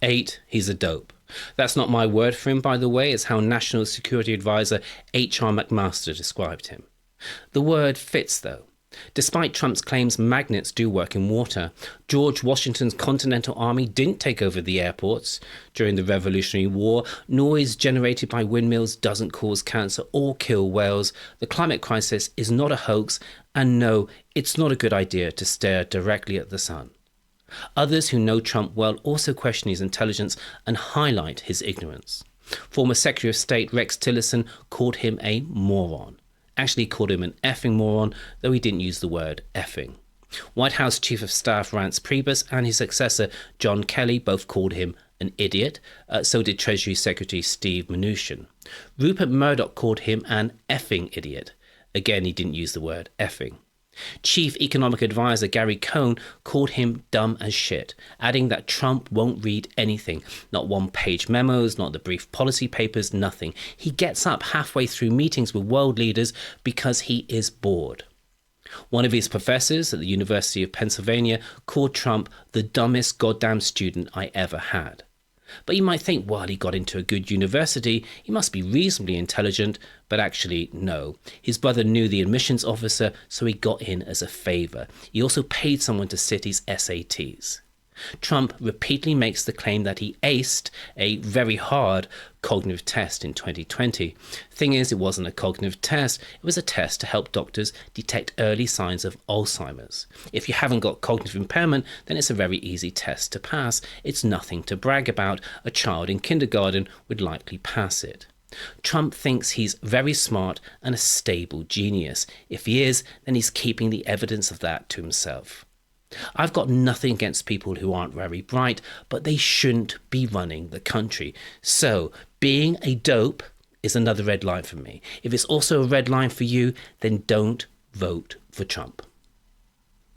8, he's a dope. That's not my word for him, by the way. It's how National Security Advisor H.R. McMaster described him. The word fits, though. Despite Trump's claims magnets do work in water, George Washington's Continental Army didn't take over the airports during the Revolutionary War. Noise generated by windmills doesn't cause cancer or kill whales. The climate crisis is not a hoax, and no, it's not a good idea to stare directly at the sun. Others who know Trump well also question his intelligence and highlight his ignorance. Former Secretary of State Rex Tillerson called him a moron. Actually called him an effing moron, though he didn't use the word effing. White House Chief of Staff Reince Priebus and his successor John Kelly both called him an idiot. So did Treasury Secretary Steve Mnuchin. Rupert Murdoch called him an effing idiot. Again, he didn't use the word effing. Chief Economic Advisor Gary Cohn called him dumb as shit, adding that Trump won't read anything, not one-page memos, not the brief policy papers, nothing. He gets up halfway through meetings with world leaders because he is bored. One of his professors at the University of Pennsylvania called Trump the dumbest goddamn student I ever had. But you might think, well, he got into a good university, he must be reasonably intelligent, but actually, no. His brother knew the admissions officer, so he got in as a favour. He also paid someone to sit his SATs. Trump repeatedly makes the claim that he aced a very hard cognitive test in 2020. Thing is, it wasn't a cognitive test, it was a test to help doctors detect early signs of Alzheimer's. If you haven't got cognitive impairment, then it's a very easy test to pass. It's nothing to brag about. A child in kindergarten would likely pass it. Trump thinks he's very smart and a stable genius. If he is, then he's keeping the evidence of that to himself. I've got nothing against people who aren't very bright, but they shouldn't be running the country. So, being a dope is another red line for me. If it's also a red line for you, then don't vote for Trump.